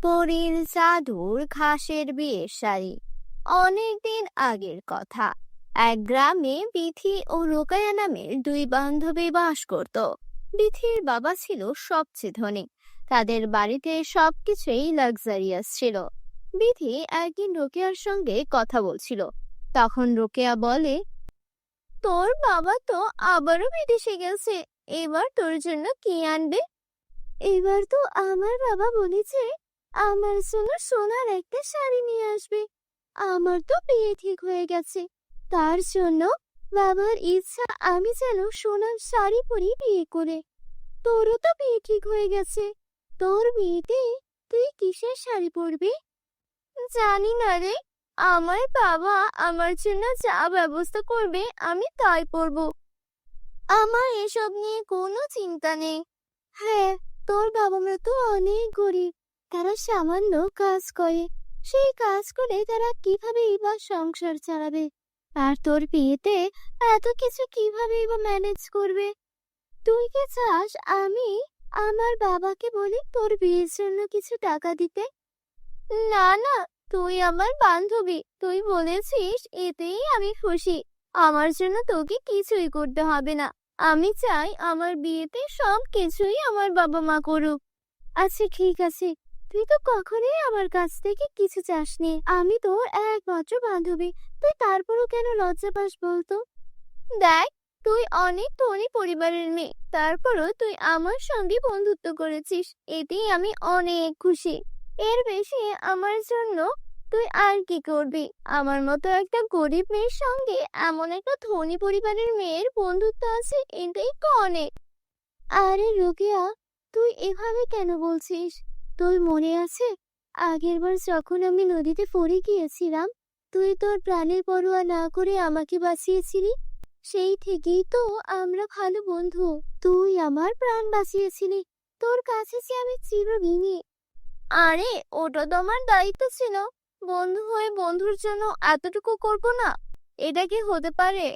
পরীর জাদুর ঘাসের বিয়ের শাড়ি। অনেকদিন আগের কথা। এক গ্রামে বিথি ও রোকায়া নামের দুই বান্ধবী বাস করত। বিথির বাবা ছিল সবচেয়ে ধনী। তাদের বাড়িতে সবকিছুই লাক্সারিয়াস ছিল। বিথি একদিন রোকেয়ার সঙ্গে কথা বলছিল। তখন রোকেয়া বলে, তোর বাবা তো আবারও বিদেশে গেছে, এবার তোর জন্য কি আনবে? এবার তো আমার বাবা বলেছে আমার জন্য সোনার একটা শাড়ি নিয়ে আসবে। আমার তো বিয়ে ঠিক হয়ে গেছে, তার জন্য বাবার ইচ্ছা আমি যেন সোনার শাড়ি পরি বিয়ে করে। তোরও তো বিয়ে ঠিক হয়ে গেছে, তোর বিয়েতে তুই কিসের শাড়ি পরবি? জানি না রে, আমার বাবা আমার জন্য যা ব্যবস্থা করবে আমি তাই পরবো। আমার এসব নিয়ে কোনো চিন্তা নেই। হ্যাঁ, তোর বাবা মা তো অনেক গরিব, তারা সামান্য কাজ করে। সেই কাজ করে তারা কিভাবে বা সংসার চালাবে? আর তোর বিয়েতে এত কিছু কিভাবে বা ম্যানেজ করবে? তুই কি চাস আমি আমার বাবাকে বলি তোর বিয়ের জন্য কিছু টাকা দিতে? না না, তুই আমার বান্ধবী, তুই বলেছিস এতেই আমি খুশি। আমার জন্য তোকে কিছুই করতে হবে না। আমি চাই আমার বিয়েতে সব কিছুই আমার বাবা মা করুক। আচ্ছা ঠিক আছে, তুই তো কখনোই আমার কাছ থেকে কিছু চাসনি, আমি তোর একমাত্র বান্ধবী, তুই তারপরও কেন লজ্জা পাস বলতো? দেখ, তুই অনেক ধনী পরিবারের মেয়ে, তারপরও তুই আমার সঙ্গে বন্ধুত্ব করেছিস, এতেই আমি অনেক খুশি। এর বেশি আমার জন্য তুই আর কি করবি? আমার মতো একটা গরিব মেয়ের সঙ্গে এমন একটা ধনী পরিবারের মেয়ের বন্ধুত্ব আছে, এটাই তো অনেক। আরে রোকেয়া, তুই এভাবে কেন বলছিস? তোর মনে আছে আগেরবার যখন আমি নদীতে পড়ে গিয়েছিলাম, তুই তোর প্রাণের পরোয়া না করে আমাকে বাঁচিয়েছিলি? সেই থেকেই তো আমরা ভালো বন্ধু। তুই আমার প্রাণ বাঁচিয়েছিলি, তোর কাছে যে আমি চিরঋণী। আরে ওটা তো আমার দায়িত্ব ছিল, বন্ধু হয়ে বন্ধুর জন্য এতটুকু করব না? এটা কি হতে পারে?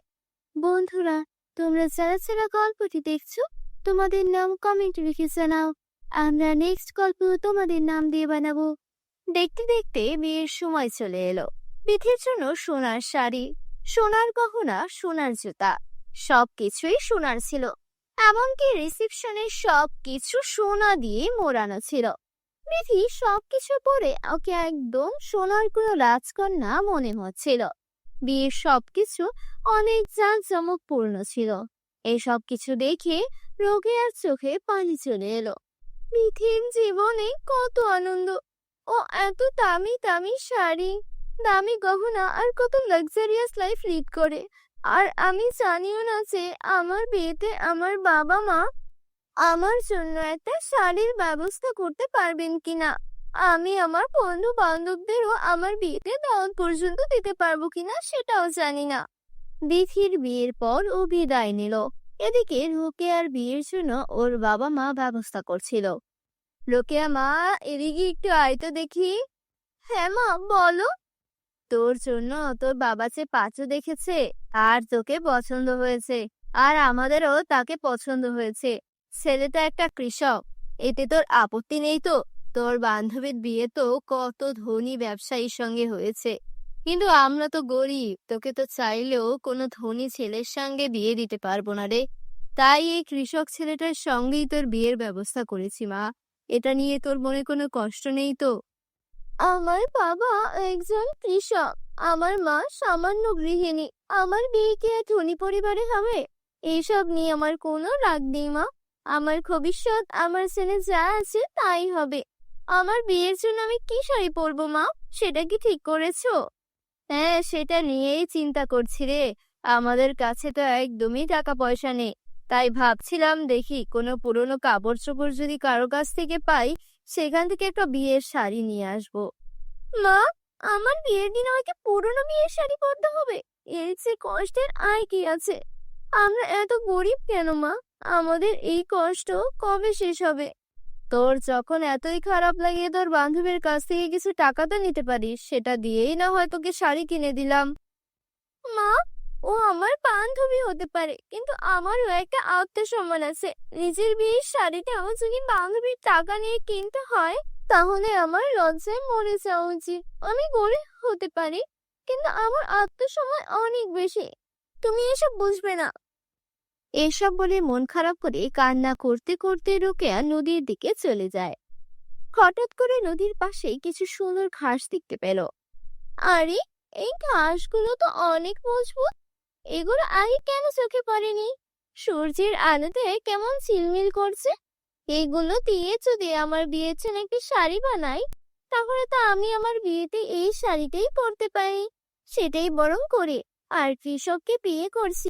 বন্ধুরা, তোমরা যারা যারা গল্পটি দেখছো, তোমাদের নাম কমেন্টে লিখে জানাও। আমরা নেক্সট গল্প তোমাদের নাম দিয়ে বানাবো। দেখতে দেখতে বিয়ের সময় চলে এলো। বিথির জন্য সোনার শাড়ি, সোনার গহনা, সোনার জুতা, সবকিছুই সোনার ছিল। এমনকি রিসেপশনের সবকিছু সোনা দিয়ে মোড়ানো ছিল। বিথি সবকিছু পরে ওকে একদম সোনার কোনো রাজকন্যা মনে হচ্ছিল। বিয়ের সবকিছু অনেক জাঁকজমকপূর্ণ ছিল। এই সব কিছু দেখে রোকেয়ার চোখে পানি চলে এলো। মিথির জীবনে কত আনন্দ! ও এত দামি দামি শাড়ি, দামি গহনা আর কত লাক্সারিয়াস লাইফ লিড করে। আর আমি জানিও না যে আমার বিয়েতে আমার বাবা মা আমার জন্য একটা শাড়ির ব্যবস্থা করতে পারবেন কিনা। আমি আমার বন্ধু বান্ধবদেরও আমার বিয়েতে দাওয়াত পর্যন্ত দিতে পারবো কিনা সেটাও জানি না। বিথির বিয়ের পর ও বিদায় নিল। এদিকে রোকেয়ার বিয়ের জন্য ওর বাবা মা ব্যবস্থা করছিল। রোকেয়া মা, এদিকে একটু আয় তো দেখি। হ্যাঁ মা, বলো। তোর জন্য তোর বাবা যে পাত্র দেখেছে, আর তোকে পছন্দ হয়েছে, আর আমাদেরও তাকে পছন্দ হয়েছে। ছেলেটা একটা কৃষক, এতে তোর আপত্তি নেই তো? তোর বান্ধবীর বিয়ে তো কত ধনী ব্যবসায়ীর সঙ্গে হয়েছে, কিন্তু আমরা তো গরিব, তোকে তো চাইলেও কোনো ধনী ছেলের সঙ্গে বিয়ে দিতে পারবো না রে। তাই এই কৃষক ছেলেটার সঙ্গেই তোর বিয়ের ব্যবস্থা করেছি মা। এটা নিয়ে তোর মনে কোনো কষ্ট নেই তো? আমার বাবা একজন কৃষক, আমার মা সামান্য গৃহিণী, আমার বিয়ে কি আর ধনী পরিবারে হবে? এইসব নিয়ে আমার কোনো রাগ নেই মা। আমার ভবিষ্যৎ আমার ছেলে যা আছে তাই হবে। আমার বিয়ের জন্য আমি কি শাড়ি পরবো মা, সেটা কি ঠিক করেছো? হ্যাঁ, সেটা নিয়েই চিন্তা করছি রে। আমাদের কাছে তো একদমই টাকা পয়সা নেই, তাই ভাবছিলাম দেখি কোনো পুরনো কাপড় চোপড় যদি কারো কাছ থেকে পাই, সেখান থেকে একটা বিয়ের শাড়ি নিয়ে আসবো। মা, আমার বিয়ের দিন আমাকে পুরনো বিয়ের শাড়ি পরতে হবে? এর যে কষ্টের আর কি আছে? আমরা এত গরিব কেন মা? আমাদের এই কষ্ট কবে শেষ হবে? তোর যখন এতই খারাপ লাগে, তোর বান্ধবীর কাছ থেকে কিছু টাকা তো নিতে পারিস, সেটা দিয়েই না হয় তোকে শাড়ি কিনে দিলাম। মা, ও আমার বান্ধবী হতে পারে, কিন্তু আমারও একটা আত্মসম্মান আছে। নিজের বিয়ের শাড়িটাও যদি বান্ধবীর টাকা নিয়ে কিনতে হয়, তাহলে আমার লজ্জায় মরে যাওয়া উচিত। আমি গরিব হতে পারি, কিন্তু আমার আত্মসম্মান অনেক বেশি। তুমি এসব বুঝবে না। এসব বলে মন খারাপ করে কান্না করতে করতে রোকেয়া নদীর দিকে চলে যায়। হঠাৎ করে নদীর পাশে কিছু সুন্দর ঘাস দেখতে পেল। আরে, এই ঘাসগুলো তো অনেক মজবুত। এগুলো আগে কেন চোখে পড়েনি? সূর্যের আলোতে কেমন ঝিলমিল করছে। এগুলো দিয়ে যদি আমার বিয়ের জন্য একটি শাড়ি বানাই, তাহলে তো আমি আমার বিয়েতে এই শাড়িটাই পরতে পারি। সেটাই বরং করে। আর কৃষককে বিয়ে করছি,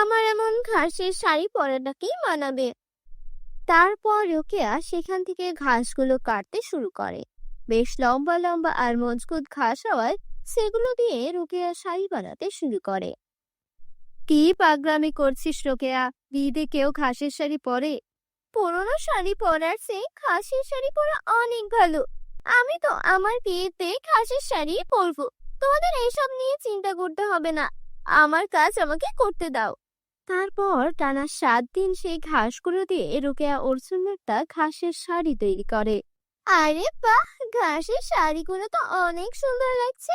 আমার এমন ঘাসের শাড়ি পরাটাকেই মানাবে। তারপর রোকেয়া সেখান থেকে ঘাসগুলো কাটতে শুরু করে। বেশ লম্বা লম্বা আর মজবুত ঘাস হওয়ায় সেগুলো দিয়ে রোকেয়া শাড়ি বানাতে শুরু করে। কি পাগলামি করছিস রোকেয়া? বিয়েতে কেউ ঘাসের শাড়ি পরে? পুরোনো শাড়ি পরার চেয়ে ঘাসের শাড়ি পরা অনেক ভালো। আমি তো আমার বিয়েতে ঘাসের শাড়ি পরবো। তোমাদের এসব নিয়ে চিন্তা করতে হবে না। আমার কাজ আমাকে করতে দাও। তারপর টানা 7 দিন সেই ঘাসগুলো দিয়ে রোকেয়া ওর জন্য একটা ঘাসের শাড়ি তৈরি করে। আরে বাহ, ঘাসের শাড়িগুলো তো অনেক সুন্দর লাগছে।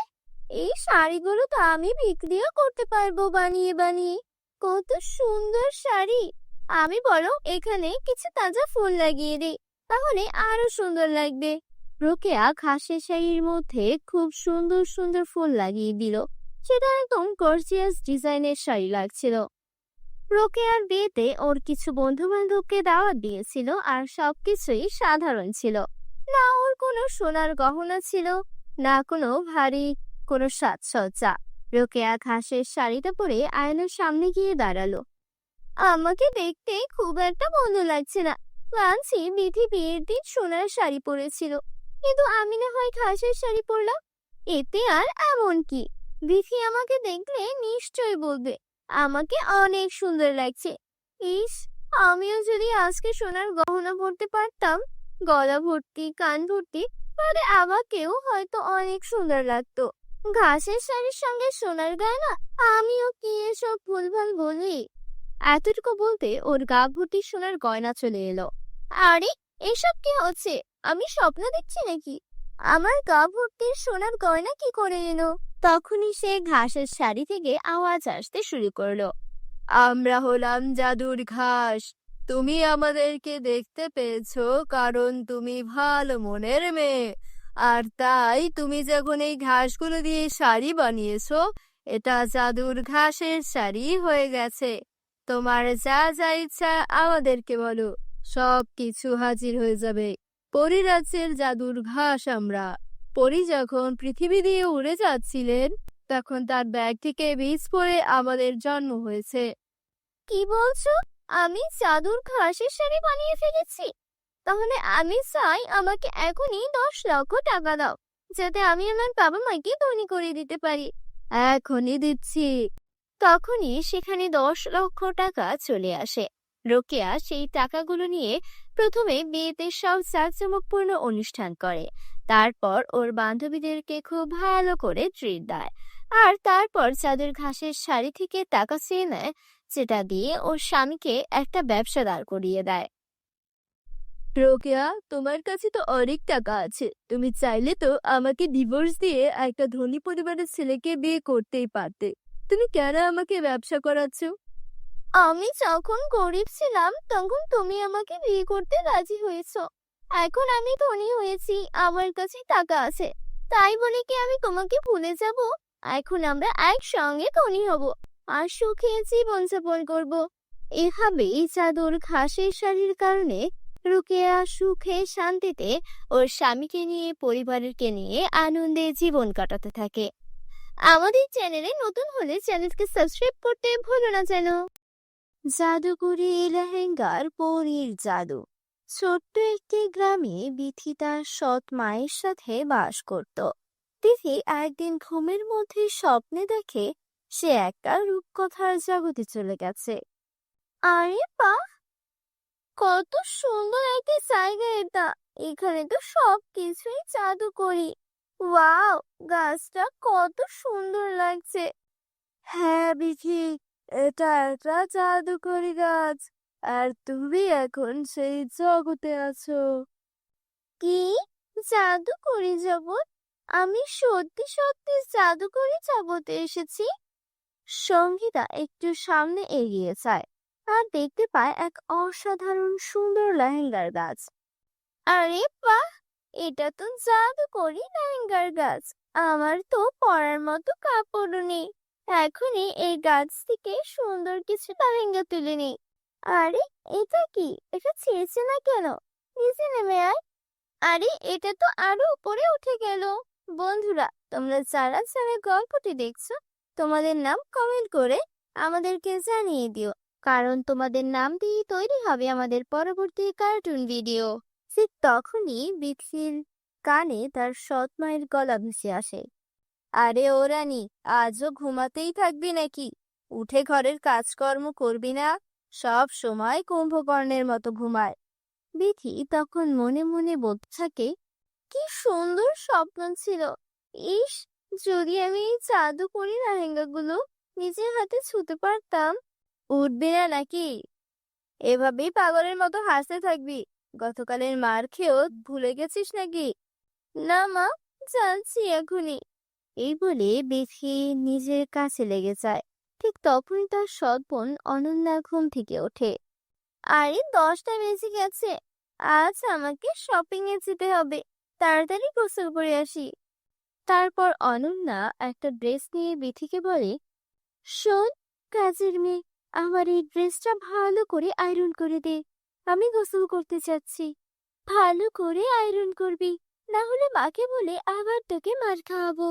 এই শাড়িগুলো তো আমি বিক্রিও করতে পারবো বানিয়ে বানিয়ে। কত সুন্দর শাড়ি! আমি বরং এখানে কিছু তাজা ফুল লাগিয়ে দিই, তাহলে আরো সুন্দর লাগবে। রোকেয়া ঘাসের শাড়ির মধ্যে খুব সুন্দর সুন্দর ফুল লাগিয়ে দিল। সেটা একদম গর্জিয়াস ডিজাইনের শাড়ি লাগছিল। রোকেয়ার বিয়েতে ওর কিছু বন্ধু বান্ধবকে দাওয়াত দিয়েছিল, আর সবকিছুই সাধারণ ছিল। না ওর কোনো সোনার গহনা ছিল, না কোনো ভারী কোনো সাজসজ্জা। রোকেয়া ঘাসের শাড়িটা পরে আয়নার সামনে গিয়ে দাঁড়ালো। আমাকে দেখতে খুব একটা ভালো লাগছে না। ভাবছি বিধি বিয়ের দিন সোনার শাড়ি পরেছিল, কিন্তু আমি না হয় ঘাসের শাড়ি পরলাম। এতে আর এমন কি? বিধি আমাকে দেখলে নিশ্চয়ই বলবে আমাকে অনেক সুন্দর লাগছে। ইস, আমিও যদি আজকে সোনার গহনা পরতে পারতাম, গলা ভর্তি কান ভর্তি, তাহলে আমাকেও হয়তো অনেক সুন্দর লাগতো। ঘাসের শাড়ির সঙ্গে সোনার গয়না, আমিও কি এসব ভুলভাল বলি? এতটুকু বলতে ওর গা ভর্তি সোনার গয়না চলে এলো। আরে, এসব কি হচ্ছে? আমি স্বপ্ন দেখছি নাকি? আমার গা ভর্তি সোনার গয়না কি করে এলো? তখনই সে ঘাসের শাড়ি থেকে আওয়াজ আসতে শুরু করলো। আমরা হলাম জাদুর ঘাস। তুমি আমাদেরকে দেখতে পেয়েছো কারণ তুমি ভালো মনের মেয়ে। আর তাই তুমি যখন এই ঘাসগুলো দিয়ে শাড়ি বানিয়েছো, এটা জাদুর ঘাসের শাড়ি হয়ে গেছে। তোমার যা যা ইচ্ছা আমাদেরকে বলো, সব কিছু হাজির হয়ে যাবে। পরিরাজ্যের জাদুর ঘাস আমরা। পরি যখন পৃথিবী দিয়ে উড়ে যাচ্ছিলেন, তখন তার ব্যাগ থেকে বীজ পড়ে আমাদের জন্ম হয়েছে। কি বলছো? আমি জাদুর ঘাসের শাড়ি বানিয়ে ফেলেছি? তাহলে আমি চাই আমাকে এখনই 10 লক্ষ টাকা দাও, যাতে আমি আমার বাবা মাকে ধনী করে দিতে পারি। এখনই দিচ্ছি। তখনই সেখানে 10 লক্ষ টাকা চলে আসে। রোকেয়া সেই টাকাগুলো নিয়ে প্রথমে বিয়েতে সব জাঁকজমকপূর্ণ অনুষ্ঠান করে। তারপর ওর বান্ধবীদেরকে খুব ভালো করে ট্রিট দেয়। আর তারপর চাঁদের ঘাসের শাড়ি থেকে টাকা চেয়ে নেয়, যেটা দিয়ে ওর স্বামীকে একটা ব্যবসা দাঁড় করিয়ে দেয়। রোকেয়া, তোমার কাছে তো অনেক টাকা আছে। তুমি চাইলে তো আমাকে ডিভোর্স দিয়ে একটা ধনী পরিবারের ছেলেকে বিয়ে করতেই পারতে। তুমি কেন আমাকে ব্যবসা করাচ্ছ? আমি যখন গরিব ছিলাম তখন তুমি আমাকে বিয়ে করতে রাজি হয়েছো। এখন আমি ধনী হয়েছি, আমার কাছে টাকা আছে, তাই বলে কি আমি তোমাকে ভুলে যাব? এখন আমরা একসঙ্গে ধনী হব আর সুখে জীবন যাপন করব। এভাবেই জাদুর ঘাসের শাড়ির কারণে রোকেয়া সুখে শান্তিতে ওর স্বামীকে নিয়ে পরিবারকে নিয়ে আনন্দে জীবন কাটাতে থাকে। আমাদের চ্যানেলে নতুন হলে চ্যানেলকে সাবস্ক্রাইব করতে ভুলো না যেন। জাদুকরি লেহেঙ্গার পরীর জাদু। ছোট্ট একটি গ্রামে বিথি তার সৎ মায়ের সাথে বাস করত। তিথি একদিন ঘুমের মধ্যে স্বপ্নে দেখে সে একটা রূপকথার জগতে চলে গেছে। আরে বাহ, কত সুন্দর একটা জায়গা এটা! এখানে তো সবকিছুই জাদুকরি। ওয়াও, গাছটা কত সুন্দর লাগছে। হ্যাঁ বিথি, এটা একটা জাদুকরি গাছ, আর তুমি এখন সেই জগতে আছো। কি? জাদুকরি জগৎ? আমি সত্যি সত্যি জাদুকরি জগতে এসেছি। সঙ্গীতা একটু সামনে এগিয়ে যায় আর দেখতে পায় এক অসাধারণ সুন্দর লেহেঙ্গার গাছ। আরে বাহ! এটা তো জাদুকরি লেহেঙ্গার গাছ। আমার তো পরার মতো কাপড়ও নেই। এখনই এই গাছ থেকে সুন্দর কিছু লেহেঙ্গা তুলে নিই। আরে এটা কি? এটা ছিঁড়ছে না কেন? নিচে নেমে আয়। আরে এটা তো আরো উপরে উঠে গেল। বন্ধুরা, তোমরা যারা যারা গল্পটি দেখছো, তোমাদের নাম কমেন্ট করে আমাদেরকে জানিয়ে দিও, কারণ তোমাদের নাম দিয়ে তৈরি হবে আমাদের পরবর্তী কার্টুন ভিডিও। ঠিক তখনই বিথির কানে তার সৎ মায়ের গলা ভেসে আসে। আরে ও রানী, আজও ঘুমাতেই থাকবি নাকি? উঠে ঘরের কাজকর্ম করবি না? সব সময় কুম্ভকর্ণের মতো ঘুমায়। বিথি তখন মনে মনে বলতে থাকে, কি সুন্দর স্বপ্ন ছিল। ইস, যদি আমি এই জাদুকরি লেহেঙ্গাগুলো নিজের হাতে ছুঁতে পারতাম। উঠবি না নাকি? এভাবেই পাগলের মতো হাসতে থাকবি? গতকালের মার খেয়েও ভুলে গেছিস নাকি? না মা, যাচ্ছি এখনই। এই বলে বিথি নিজের কাছে লেগে যায়। ঠিক তখনই তার সৎ বোন অনন্যা ঘুম থেকে ওঠে। আরে 10টা বেজে গেছে, আজ আমাকে শপিং এ যেতে হবে। তাড়াতাড়ি গোসল করে আসি। তারপর অনন্যা একটা ড্রেস নিয়ে বিথিকে বলে, শোন কাজের মেয়ে, আমার এই ড্রেসটা ভালো করে আয়রন করে দে। আমি গোসল করতে চাচ্ছি। ভালো করে আয়রন করবি, না হলে মাকে বলে আবার তোকে মার খাওয়াবো।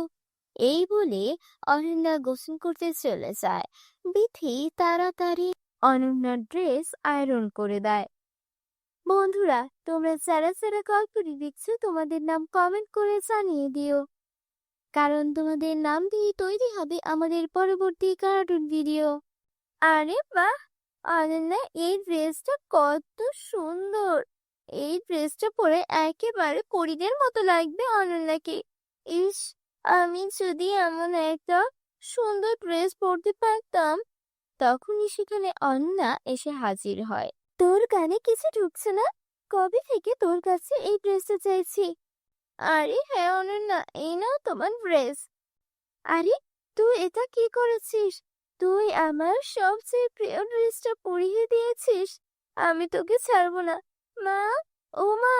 এই বলে অনন্যা গোসল করতে চলে যায়। বিথি তাড়াতাড়ি অনন্যার ড্রেস আয়রন করে দেয়। বন্ধুরা, তোমরা যারা যারা গল্পটি দেখছো, তোমাদের নাম কমেন্ট করে জানিয়ে দিও, কারণ তোমাদের নাম দিয়ে তৈরি হবে আমাদের পরবর্তী কার্টুন ভিডিও। আরে বাহ! অনন্যা, এই ড্রেসটা কত সুন্দর। এই ড্রেসটা পরে একেবারে পরীদের মতো লাগবে অনন্যাকে। ইস, আমি যদি এমন একটা সুন্দর ড্রেস পরতে পারতাম। তখনই সেখানে অনন্যা এসে হাজির হয়। তোর কানে কিছু ঢুকছে না? কবে থেকে তোর কাছে এই ড্রেসটা চাইছি। আরে হ্যাঁ অনন্যা, এই নাও তোমার ড্রেস। আরে তুই এটা কি করেছিস? তুই আমার সবচেয়ে প্রিয় ড্রেসটা পরিয়ে দিয়েছিস। আমি তোকে ছাড়বো না। মা, ও মা,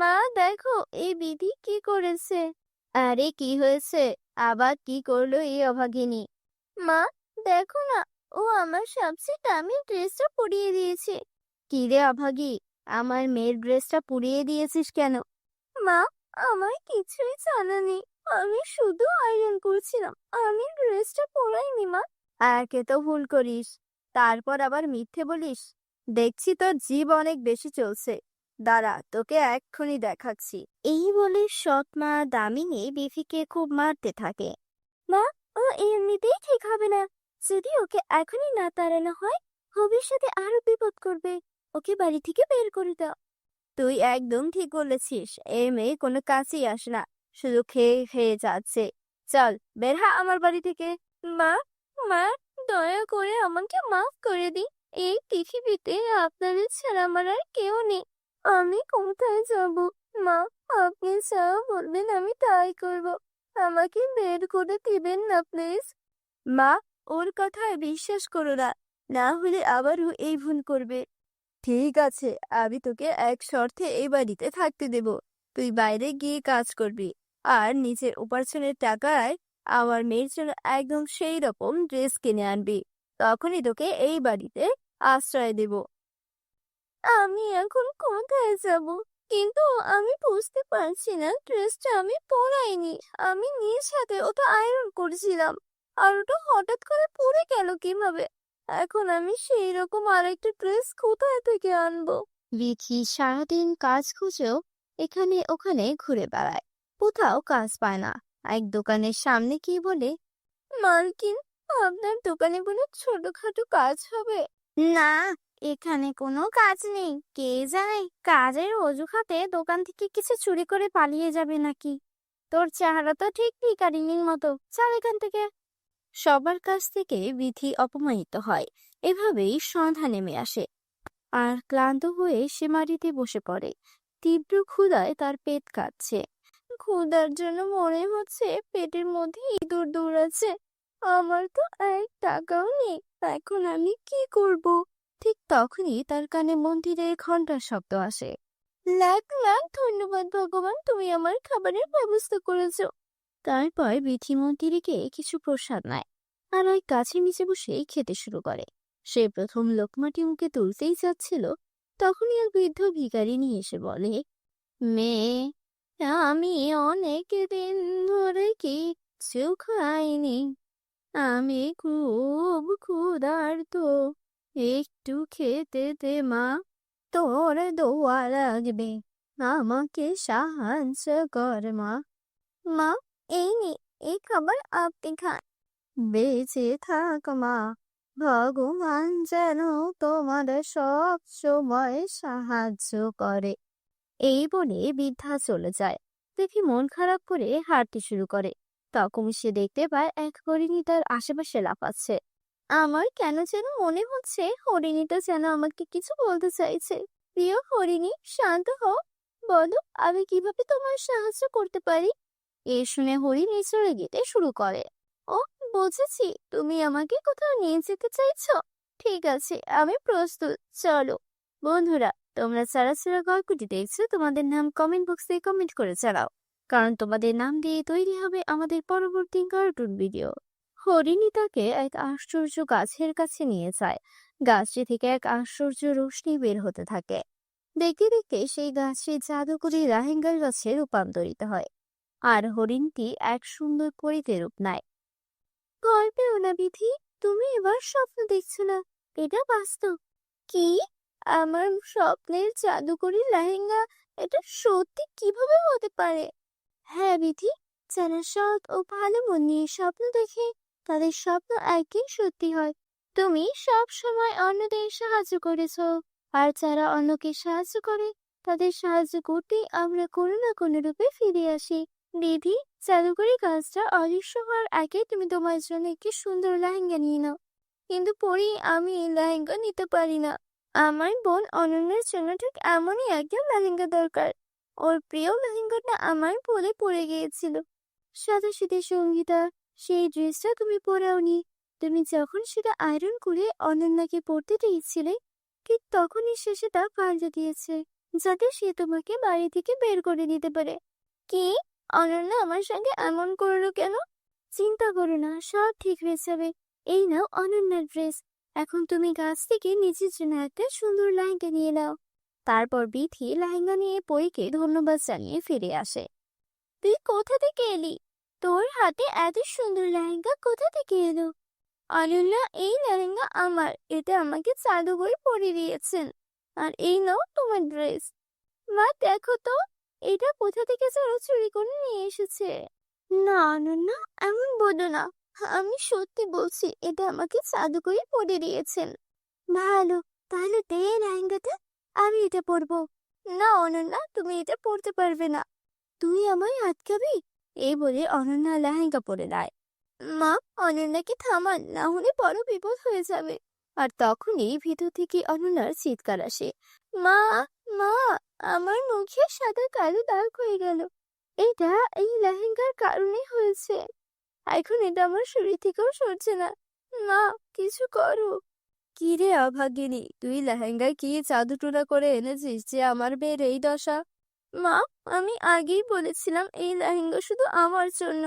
মা দেখো এই বিধি কি করেছে। আরে কি হয়েছে? আবার কি করলো এই অভাগিনী? মা, দেখো না, ও আমার সবচেয়ে দামি ড্রেসটা পরিয়ে দিয়েছে। কি রে অভাগী, আমার মেয়ের ড্রেসটা পুড়িয়ে দিয়েছিস কেন? মা, আমার কিছুই জানা নেই। আমি শুধু আয়রন করছিলাম, আমি ড্রেসটা পরাইনি মা। একে তো ভুল করিস, তারপর আবার মিথ্যে বলিস। দেখছি তোর জিভ অনেক বেশি চলছে। দাঁড়া, তোকে এক্ষুনি দেখাচ্ছি। এই বলে সৎ মা দামিনী বিথিকে খুব মারতে থাকে। মা, ও এমনিতেই ঠিক হবে না। যদি ওকে এখনই না তাড়ানো হয়, ভবিষ্যতে আরো বিপদ করবে। ওকে বাড়ি থেকে বের করে দাও। তুই একদম ঠিক বলেছিস, এই মেয়ে কোনো কাজেই আসে না, শুধু খেয়ে খেয়ে যাচ্ছে। চল বের হ আমার বাড়ি থেকে। মা, মা, দয়া করে আমাকে মাফ করে দিন। এই পৃথিবীতে আপনাদের ছাড়া আমার আর কেউ নেই। আমি কোথায় যাব? মা, আপনি যা বলবেন আমি তাই করব। আমাকে বের করে দিবেন না প্লিজ। মা, ওর কথায় বিশ্বাস করো না, না হলে আবারও এই ভুল করবে। ঠিক আছে, আমি তোকে এক শর্তে এই বাড়িতে থাকতে দেব। তুই বাইরে গিয়ে কাজ করবি, আর নিজের উপার্জনের টাকায় আমার মেয়ের জন্য একদম সেই রকম ড্রেস কিনে আনবি। তখনই তোকে এই বাড়িতে আশ্রয় দেব। আমি এখন কোথায় যাব? কিন্তু আমি বুঝতে পারছি না, ড্রেসটা আমি পরাইনি। আমি নিজ হাতে ওটা আয়রন করেছিলাম, আর ওটা হঠাৎ করে পড়ে গেল কিভাবে? এখন আমি সেই রকম আরেকটা ড্রেস কোথায় থেকে আনবো? বিথি সারাদিন কাজ খুঁজেও এখানে ওখানে ঘুরে বেড়ায়, কোথাও কাজ পায় না। এক দোকানের সামনে কি বলে, মালকিন, আপনার দোকানে কোনো ছোটখাটো কাজ হবে? না, এখানে কোনো কাজ নেই। কে জানে কাজের অজুহাতে দোকান থেকে কিছু চুরি করে পালিয়ে যাবে নাকি। তোর চেহারা তো ঠিক ভিখারিনীর মতো, চল এখান থেকে। সবার কাছ থেকে বিথি অপমানিত হয়। এভাবেই সন্ধ্যা নেমে আসে, আর ক্লান্ত হয়ে সে মাটিতে বসে পড়ে। তীব্র ক্ষুধায় তার পেট কাঁপছে। ক্ষুধার জন্য মনে হচ্ছে পেটের মধ্যে ইঁদুর দৌড়াচ্ছে। আমার তো 1 টাকাও নেই, এখন আমি কি করব? ঠিক তখনই তার কানে মন্দিরের ঘন্টার শব্দ আসে। লাখ লাখ ধন্যবাদ ভগবান, তুমি আমার খাবারের ব্যবস্থা করেছো। তারপর বিথি মন্ত্রীকে কিছু প্রসাদ নেয় আর ওই গাছের নিচে বসেই খেতে শুরু করে। সে প্রথম লোকমাটি মুখে তুলতেই যাচ্ছিল, তখনই এক বৃদ্ধ ভিখারিনী এসে বলে, মেয়ে, আমি অনেক দিন ধরে কিচ্ছু খাইনি, আমি খুব ক্ষুধার্ত, একটু খেতে দে মা, তোর দোয়া লাগবে, আমাকে সাহায্য কর মা। মা, এই নে, এই খাবার আপনি খান, বেঁচে থাক মা, ভগবান যেন তোমার সব সময় সাহায্য করে। এই বলে বৃদ্ধা চলে যায়। দেখি মন খারাপ করে হাঁটতে শুরু করে। তখন সে দেখতে পায় এক হরিণী তার আশেপাশে লাফাচ্ছে। আমার কেন যেন মনে হচ্ছে হরিণীটা যেন আমাকে কিছু বলতে চাইছে। প্রিয় হরিণী, শান্ত হও, বলো আমি কিভাবে তোমার সাহায্য করতে পারি। এ শুনে হরিণী চলে যেতে শুরু করে। ও, বুঝেছি, তুমি আমাকে কোথাও নিয়ে যেতে চাইছো। ঠিক আছে, আমি প্রস্তুত, চলো। বন্ধুরা, তোমরা যারা যারা গল্পটি দেখছো, তোমাদের নাম কমেন্ট বক্সে কমেন্ট করে জানাও, কারণ তোমাদের নাম দিয়ে তৈরি হবে আমাদের পরবর্তী কার্টুন ভিডিও। হরিণী তাকে এক আশ্চর্য গাছের কাছে নিয়ে যায়। গাছটি থেকে এক আশ্চর্য রোশনি বের হতে থাকে। দেখতে দেখতে সেই গাছটি জাদুকরি রাহেঙ্গার গাছে রূপান্তরিত হয় আর হরিণটি এক সুন্দর পরীতে রূপ নেয়। ভয় পেও না বিধি, তুমি এবার স্বপ্ন দেখছো না, এটা বাস্তব। কি? আমার স্বপ্নের জাদুকরি লেহেঙ্গা, এটা সত্যি কিভাবে হতে পারে? হ্যাঁ বিধি, যারা সৎ ও ভালো মন নিয়ে স্বপ্ন দেখে তাদের স্বপ্ন একই সত্যি হয়। তুমি সব সময় অন্যদের সাহায্য করেছো, আর যারা অন্যকে সাহায্য করে তাদের সাহায্য করতেই আমরা কোনো না কোনো রূপে ফিরে আসি। বিধি, জাদুকরি কাজটা অদৃশ্য হওয়ার আগে তুমি তোমার জন্য একটি সুন্দর লেহেঙ্গা নিয়ে নাও। কিন্তু পরি, আমি এই লেহেঙ্গা নিতে পারি না। আমার বোন অনন্যার জন্য ঠিক এমনই একটা লেহেঙ্গা দরকার। ওর প্রিয় লেহেঙ্গাটা আমার বলে পড়ে গিয়েছিল। সাদাসিধে সঙ্গীতা, সেই ড্রেসটা তুমি পরাওনি। তুমি যখন সেটা আয়রন করে অনন্যাকে পরতে দিয়েছিলে, ঠিক তখনই সে সেটা পাল্টে দিয়েছে, যাতে সে তোমাকে বাড়ি থেকে বের করে দিতে পারে। কি? অনন্যা আমার সঙ্গে এমন করলো কেন? চিন্তা করো না, সব ঠিক হয়ে যাবে। এই নাও অনন্যার ড্রেস। এখন তুমি গাছ থেকে নিজের জন্য একটা সুন্দর লেহেঙ্গা নিয়ে নাও। তারপর বিথি লেহেঙ্গা নিয়ে পরীকে ধন্যবাদ জানিয়ে ফিরে আসে। তুই কোথা থেকে এলি? তোর হাতে এত সুন্দর লেহেঙ্গা কোথা থেকে এলো? অনন্যা, এই লেহেঙ্গা আমার, এটা আমাকে জাদুকর পরিয়ে দিয়েছেন। আর এই নাও তোমার ড্রেস। মা, দেখো তো, এটা কোথা থেকে যেন চুরি করে নিয়ে এসেছে। না অনন্যা, এমন বলো না, আমি সত্যি বলছি, এটা আমাকে জাদুকরই পরিয়ে দিয়েছেন। ভালো, তাহলে দে এই লেহেঙ্গাটা, আমি এটা পরবো। না অনন্যা, তুমি এটা পরতে পারবে না। তুই আমায় আটকাবি? এই বলে অনন্যা লেহেঙ্গা পরে দেয়। মা, অনন্যাকে থামান, না হলে বড় বিপদ হয়ে যাবে। আর তখনই ভিতর থেকে অনন্যার চিৎকার আসে। মা, মা, আমার মুখে সাদা কালো দাগ হয়ে গেল। এটা এই লেহেঙ্গার কারণে হয়েছে। এখন এটা আমার শরীর থেকেও সরছে না। মা, কিছু করো। কি রে অভাগিনী, তুই লেহেঙ্গায় কি জাদুটোনা করে এনেছিস যে আমার মেয়ের এই দশা? মা, আমি আগেই বলেছিলাম এই লেহেঙ্গা শুধু আমার জন্য।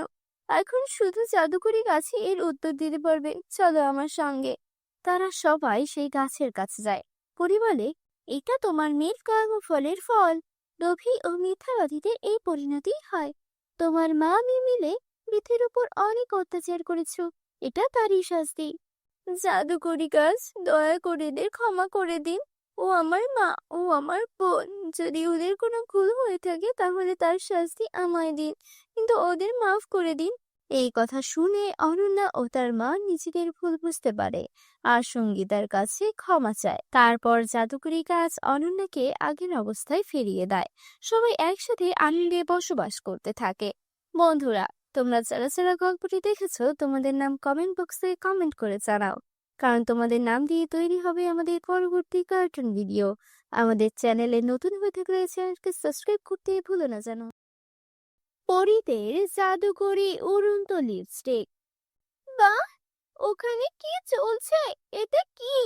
এখন শুধু জাদুকরি গাছে এর উত্তর দিতে পারবে, চলো আমার সঙ্গে। তারা সবাই সেই গাছের কাছে যায়। পরি বলে, এটা তোমার মেয়ের কর্মফলের ফল। লোভী ও মিথ্যাবাদীদের এই পরিণতি হয়। তোমার মা আমি মিলে বৃদ্ধের উপর অনেক অত্যাচার করেছো, এটা তারই শাস্তি। জাদুকরি গাছ, দয়া করে এদের ক্ষমা করে দিন। ও আমার মা, ও আমার বোন। যদি ওদের কোনো ভুল হয়ে থাকে তাহলে তার শাস্তি আমায় দিন, কিন্তু ওদের মাফ করে দিন। এই কথা শুনে অনন্যা ও তার মা নিজেদের ভুল বুঝতে পারে আর সঙ্গীতার কাছে ক্ষমা চায়। তারপর জাদুকরি গাছ অনন্যাকে আগের অবস্থায় ফিরিয়ে দেয়। সবাই একসাথে আনন্দে বসবাস করতে থাকে। বন্ধুরা, তোমরা যারা যারা গল্পটি দেখেছো, তোমাদের নাম কমেন্ট বক্সে কমেন্ট করে জানাও, কারণ তোমাদের নাম দিয়ে তৈরি হবে আমাদের পরবর্তী কার্টুন ভিডিও। আমাদের চ্যানেলে নতুন হয়ে থাকলে চ্যানেলকে সাবস্ক্রাইব করতে ভুলো না যেন। পরীদের জাদুকরি উড়ন্ত লিপস্টিক। বাহ, ওখানে কি চলছে? এটা কি?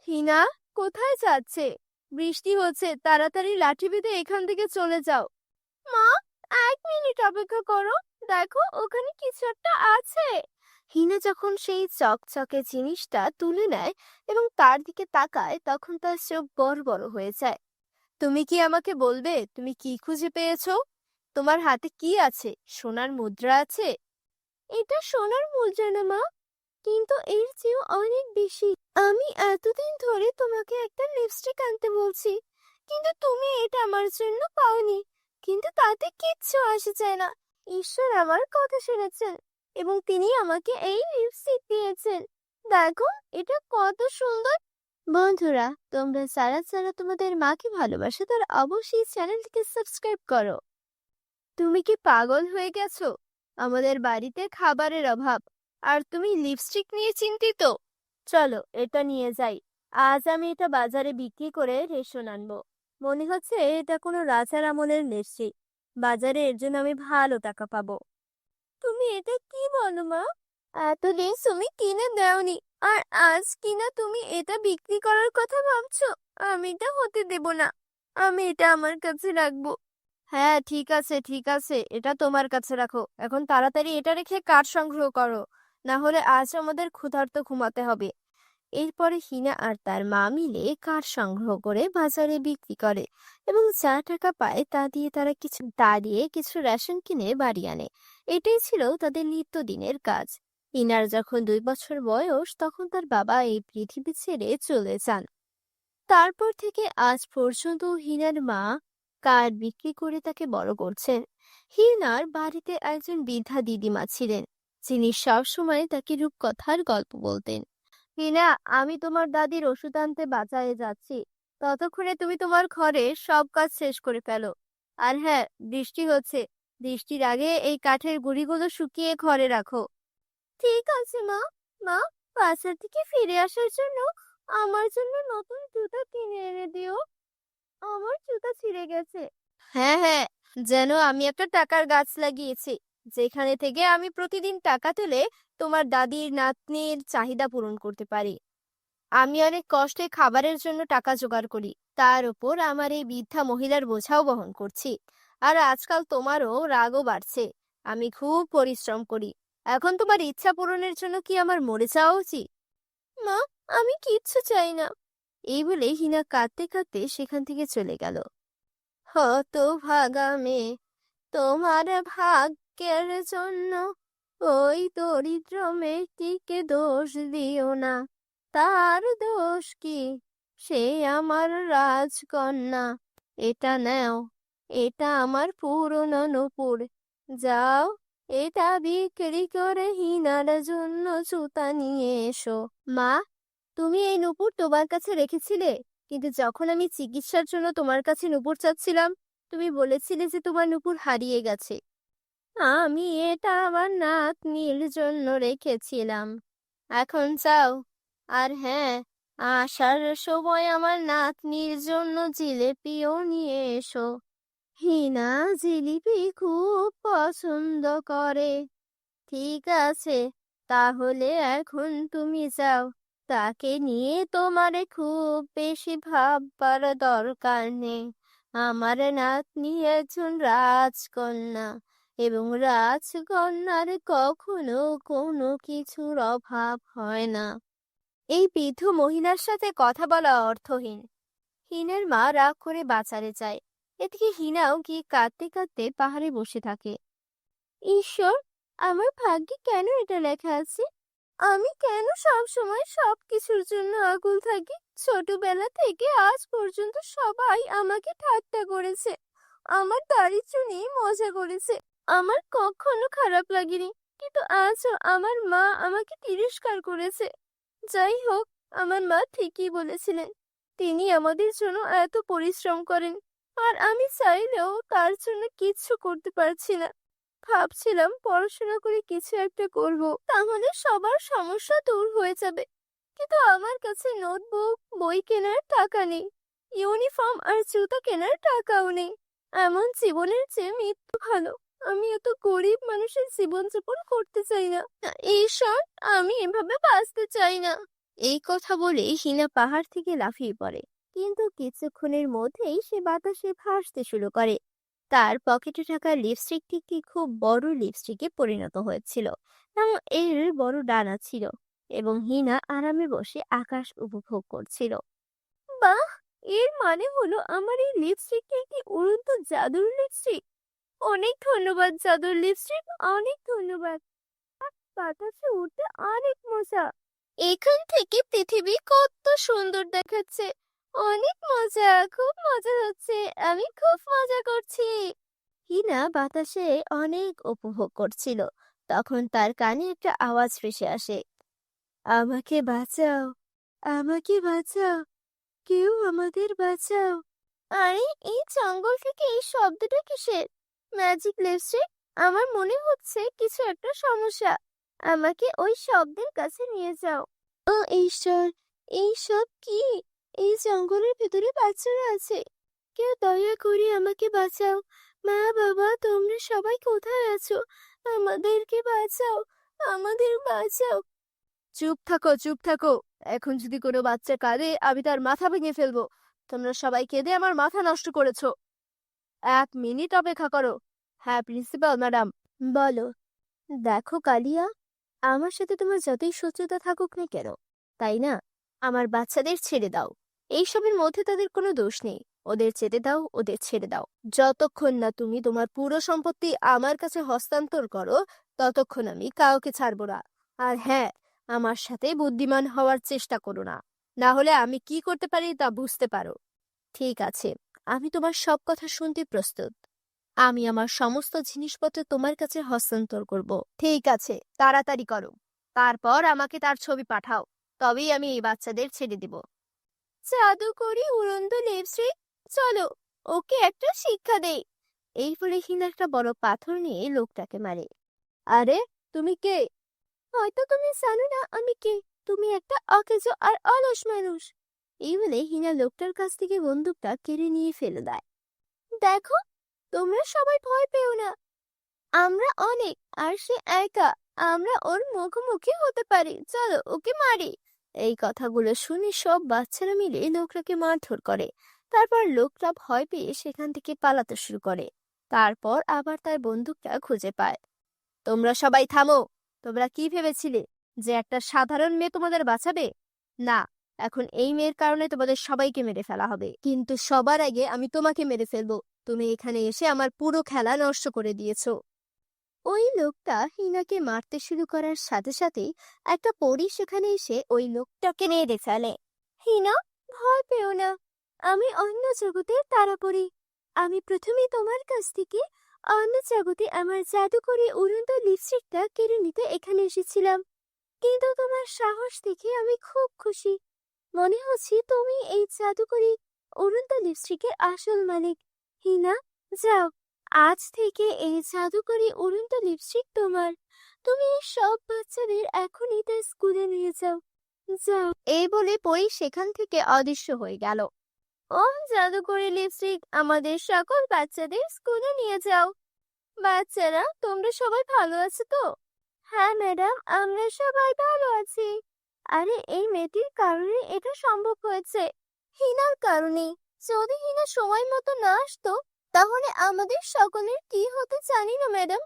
হিনা, কোথায় যাচ্ছে? বৃষ্টি হচ্ছে, তাড়াতাড়ি লাঠি বেঁধে এখান থেকে চলে যাও। মা, 1 মিনিট অপেক্ষা করো, দেখো ওখানে কিছু একটা আছে। হিনা যখন সেই চকচকে জিনিসটা তুলে নেয় এবং তার দিকে তাকায়, তখন তার চোখ বড় বড় হয়ে যায়। তুমি কি আমাকে বলবে তুমি কি খুঁজে পেয়েছো? তোমার হাতে কি আছে? সোনার মুদ্রা আছে? এটা সোনার মুদ্রা না মা, কিন্তু এর চেয়েও অনেক বেশি। আমি এতদিন ধরে তোমাকে একটা লিপস্টিক আনতে বলছি, কিন্তু তুমি এটা আমার জন্য পাওনি। কিন্তু তাতে কিচ্ছু আসে যায় না। ঈশ্বর আমার কথা শুনেছেন এবং তিনি আমাকে এই লিপস্টিক দিয়েছেন। দেখো, এটা কত সুন্দর। বন্ধুরা, তোমরা যারা যারা তোমাদের মাকে ভালোবাসো তারা অবশ্যই চ্যানেলটিকে সাবস্ক্রাইব করো। তুমি কি পাগল হয়ে গেছো? আমাদের বাড়িতে খাবারের অভাব, আর তুমি লিপস্টিক নিয়ে চিন্তিত? চলো এটা নিয়ে যাই। আজ আমি এটা বাজারে বিক্রি করে রেশন আনবো। মনে হচ্ছে এটা কোনো রাজার আমলের লিপস্টিক। বাজারে এর জন্য আমি ভালো টাকা পাবো। তুমি এটা কি বলো মা? এতদিন তুমি কিনে দাওনি, আর আজ কিনা তুমি এটা বিক্রি করার কথা ভাবছো? আমি এটা হতে দেব না। আমি এটা আমার কাছে রাখবো। হ্যাঁ, ঠিক আছে ঠিক আছে, এটা তোমার কাছে রাখো। এখন তাড়াতাড়ি এটা রেখে কাঠ সংগ্রহ করো, না হলে আজ আমাদের ক্ষুধার্ত ঘুমাতে হবে। এরপরে হিনা আর তার মা মিলে কাঠ সংগ্রহ করে বাজারে বিক্রি করে এবং যা টাকা পায় তা দিয়ে কিছু রেশন কিনে বাড়ি আনে। এটাই ছিল তাদের নিত্যদিনের কাজ। হিনার যখন 2 বছর বয়স, তখন তার বাবা এই পৃথিবী ছেড়ে চলে যান। তারপর থেকে আজ পর্যন্ত হিনার মা কাঠ বিক্রি করে তাকে বড় করছেন। হিনার বাড়িতে একজন বৃদ্ধা দিদিমা ছিলেন, যিনি সবসময় তাকে রূপকথার গল্প বলতেন। হিনা, আমি তোমার দাদির ওষুধ আনতে বাজারে যাচ্ছি। ততক্ষণে তুমি তোমার ঘরে সব কাজ শেষ করে ফেলো। আর হ্যাঁ, বৃষ্টি হচ্ছে, বৃষ্টির আগে এই কাঠের গুঁড়িগুলো শুকিয়ে ঘরে রাখো। ঠিক আছে মা। মা, বাজার থেকে ফিরে আসার জন্য আমার জন্য নতুন জুতা কিনে এনে দিও। আমার জুতা ছিঁড়ে গেছে। হ্যাঁ হ্যাঁ, যেন আমি একটা টাকার গাছ লাগিয়েছি, যেখানে থেকে আমি প্রতিদিন টাকা তুলে তোমার দাদির নাতনির চাহিদা পূরণ করতে পারি। আমি অনেক কষ্টে খাবারের জন্য টাকা জোগাড় করি, তার উপর আমার এই বৃদ্ধা মহিলার বোঝাও বহন করছি। আর আজকাল তোমারও রাগও বাড়ছে। আমি খুব পরিশ্রম করি। এখন তোমার ইচ্ছা পূরণের জন্য কি আমার মরে যাওয়া উচিত? মা, আমি কিচ্ছু চাই না। এই বলে হিনা কাঁদতে কাঁদতে সেখান থেকে চলে গেল। হতভাগা মেয়ে, তোমার ভাগ্যের জন্য ওই দরিদ্র মেয়েটিকে দোষ দিও না। তার দোষ কি? সে আমার রাজকন্যা। এটা নাও, এটা আমার পুরনো নূপুর। যাও, এটা বিক্রি করে হিনার জন্য জুতা নিয়ে এসো। মা, তুমি এই নূপুর তোমার কাছে রেখেছিলে, কিন্তু যখন আমি চিকিৎসার জন্য তোমার কাছে নূপুর চাচ্ছিলাম, তুমি বলেছিলে যে তোমার নূপুর হারিয়ে গেছে। আমি এটা আমার নাতনির জন্য রেখেছিলাম। এখন যাও, আর হ্যাঁ, আসার সময় আমার নাতনির জন্য জিলেপিও নিয়ে এসো। হিনা জিলিপি খুব পছন্দ করে। ঠিক আছে, তাহলে এখন তুমি যাও। তাকে নিয়ে তোমারে খুব বেশি ভাববার দরকার নেই। আমার নাতনি একজন রাজকন্যা, এবং রাজকন্যার কখনো কোনো কিছুর অভাব হয় না। এই বৃদ্ধ মহিলার সাথে কথা বলা অর্থহীন। হিনের মা রাগ করে বাজারে যায়। এদিকে হিনাও গিয়ে কাঁদতে কাঁদতে পাহাড়ে বসে থাকে। ঈশ্বর, আমার ভাগ্যে কেন এটা লেখা আছে? আমি কেন সব সময় সবকিছুর জন্য আকুল থাকি? ছোটবেলা থেকে আজ পর্যন্ত সবাই আমাকে ঠাট্টা করেছে, আমার দারিদ্র্য নিয়ে মজা করেছে। আমার কখনো খারাপ লাগেনি, কিন্তু আজও আমার মা আমাকে তিরস্কার করেছে। যাই হোক, আমার মা ঠিকই বলেছিলেন। তিনি আমাদের জন্য এত পরিশ্রম করেন, আর আমি চাইলেও তার জন্য কিচ্ছু করতে পারছি না। ভাবছিলাম পড়াশোনা করে কিছু একটা করব, তাহলে সবার সমস্যা দূর হয়ে যাবে। কিন্তু আমার কাছে নোটবুক, বই কেনার টাকা নেই। ইউনিফর্ম আর জুতা কেনার টাকাও নেই। এমন জীবনের চেয়ে মৃত্যু ভালো। আমি এত গরিব মানুষের জীবনযাপন করতে চাই না। ঈশ্বর, আমি এভাবে বাঁচতে চাই না। এই কথা বলে হিনা পাহাড় থেকে লাফিয়ে পড়ে, কিন্তু কিছুক্ষণের মধ্যেই সে বাতাসে ভাসতে শুরু করে। তার পকেটে থাকা লিপস্টিকটি কি খুব বড় লিপস্টিকে পরিণত হয়েছিল এবং এর বড় ডানা ছিল, এবং হিনা আরামে বসে আকাশ উপভোগ করছিল। বাহ! এর মানে হলো আমার এই লিপস্টিকটা একটি উড়ন্ত জাদুর লিপস্টিক। অনেক ধন্যবাদ জাদুর লিপস্টিক, অনেক ধন্যবাদ। বাতাসে উঠতে অনেক মজা। এখান থেকে পৃথিবী কত সুন্দর দেখাচ্ছে। অনেক মজা, খুব মজা হচ্ছে। আমি খুব মজা করছি। হিনা বাতাসে অনেক উপভোগ করছিল। তখন তার কানে একটা আওয়াজ ভেসে আসে, আমাকে বাঁচাও, আমাকে বাঁচাও, কেউ আমাদের বাঁচাও। আরে, এই জঙ্গল থেকে এই শব্দটা কিসের? ম্যাজিক লিপস্টিক, আমার মনে হচ্ছে কিছু একটা সমস্যা। আমাকে ওই শব্দের কাছে নিয়ে যাও। ও ঈশ্বর, এই সব কি? এই জঙ্গলের ভিতরে বাচ্চারা আছে। কেউ দয়া করে আমাকে বাঁচাও। মা, বাবা, তোমরা সবাই কোথায় আছো? আমাদেরকে বাঁচাও, আমাদের বাঁচাও। চুপ থাকো, চুপ থাকো। এখন যদি কোনো বাচ্চা কাঁদে আমি তার মাথা ভেঙে ফেলবো। তোমরা সবাই কেঁদে আমার মাথা নষ্ট করেছো। 1 মিনিট অপেক্ষা করো। হ্যাঁ প্রিন্সিপাল ম্যাডাম, বলো। দেখো কালিয়া, আমার সাথে তোমার যতই শত্রুতা থাকুক না কেন, তাই না, আমার বাচ্চাদের ছেড়ে দাও। এইসবের মধ্যে তাদের কোনো দোষ নেই। ওদের যেতে দাও, ওদের ছেড়ে দাও। যতক্ষণ না তুমি তোমার পুরো সম্পত্তি আমার কাছে হস্তান্তর করো, ততক্ষণ আমি কাউকে ছাড়বো না। আর হ্যাঁ, আমার সাথে বুদ্ধিমান হওয়ার চেষ্টা করো না, না হলে আমি কি করতে পারি তা বুঝতে পারো। ঠিক আছে, আমি তোমার সব কথা শুনতে প্রস্তুত। আমি আমার সমস্ত জিনিসপত্র তোমার কাছে হস্তান্তর করব। ঠিক আছে, তাড়াতাড়ি করো। তারপর আমাকে তার ছবি পাঠাও, তবেই আমি এই বাচ্চাদের ছেড়ে দিব। জাদুকরি উড়ন্ত লিপস্টিক, চলো ওকে একটা শিক্ষা দেই। এই বলে হিনা একটা বড় পাথর নিয়ে লোকটাকে মারে। আরে, তুমি কে? হয়তো তুমি জানো না আমি কে। তুমি একটা অকেজো আর অলস মানুষ। এই বলে হিনা লোকটার কাছ থেকে বন্দুকটা কেড়ে নিয়ে ফেলে দেয়। দেখো, তোমরা সবাই ভয় পেও না। আমরা অনেক, আর সে একা। আমরা ওর মুখোমুখি হতে পারি। চলো ওকে মারি। এই কথাগুলো শুনে সব বাচ্চারা মিলে লোকটাকে মারধর করে। তারপর লোকটা ভয় পেয়ে সেখান থেকে পালাতে শুরু করে। তারপর আবার তার বন্দুকটা খুঁজে পায়। তোমরা সবাই থামো। তোমরা কি ভেবেছিলে যে একটা সাধারণ মেয়ে তোমাদের বাঁচাবে? না, এখন এই মেয়ের কারণে তোমাদের সবাইকে মেরে ফেলা হবে। কিন্তু সবার আগে আমি তোমাকে মেরে ফেলবো। তুমি এখানে এসে আমার পুরো খেলা নষ্ট করে দিয়েছো। ওই লোকটা হিনাকে মারতে শুরু করার সাথে সাথেই একটা পরী সেখানে এসে ওই লোকটাকে মেরে ফেলে। হিনা, ভয় পেও না। আমি অন্য জগতের তারাপরি। আমি প্রথমে তোমার কাছ থেকে অন্য জগতে আমার জাদুকরি উড়ন্ত লিপস্টিকটা কেড়ে নিতে এখানে এসেছিলাম। কিন্তু তোমার সাহস দেখে আমি খুব খুশি। মনে হচ্ছে তুমি এই জাদুকরি উড়ন্ত লিপস্টিকের আসল মালিক। হিনা, যাও, আজ থেকে এই জাদুকরি উড়ন্ত লিপস্টিক তোমার। তুমি এই সব বাচ্চাদের এখনই তার স্কুলে নিয়ে যাও। যাও। এই বলে পরি সেখান থেকে অদৃশ্য হয়ে গেল। ও জাদুকরি লিপস্টিক, আমাদের সকল বাচ্চাদের স্কুলে নিয়ে যাও। বাচ্চারা, তোমরা সবাই ভালো আছো তো? হ্যাঁ ম্যাডাম, আমরা সবাই ভালো আছি। আরে, এই মেয়েটির কারণে এটা সম্ভব হয়েছে। হিনার কারণে। যদি হিনা সময় মতো না আসতো, তাহলে আমাদের সকলের কি হতে জানি না ম্যাডাম।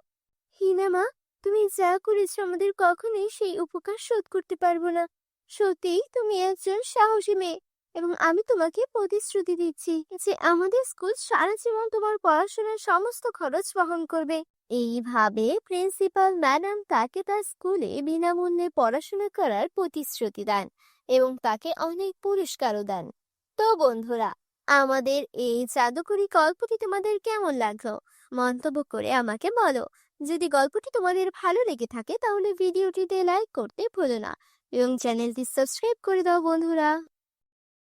হিনা মা, তুমি যা করেছো আমাদের কখনোই সেই উপকার শোধ করতে পারবো না। সত্যিই তুমি একজন সাহসী মেয়ে, এবং আমি তোমাকে প্রতিশ্রুতি দিচ্ছি যে আমাদের স্কুল সারা জীবন তোমার পড়াশোনার সমস্ত খরচ বহন করবে। এইভাবে প্রিন্সিপাল ম্যাডাম তাকে তার স্কুলে বিনামূল্যে পড়াশোনা করার প্রতিশ্রুতি দেন এবং তাকে অনেক পুরস্কারও দেন। তো বন্ধুরা, আমাদের এই জাদুকরি গল্পটি তোমাদের কেমন লাগলো মন্তব্য করে আমাকে বলো। যদি গল্পটি তোমাদের ভালো লেগে থাকে তাহলে ভিডিওটিতে লাইক করতে ভুলো না এবং চ্যানেলটি সাবস্ক্রাইব করে দাও বন্ধুরা।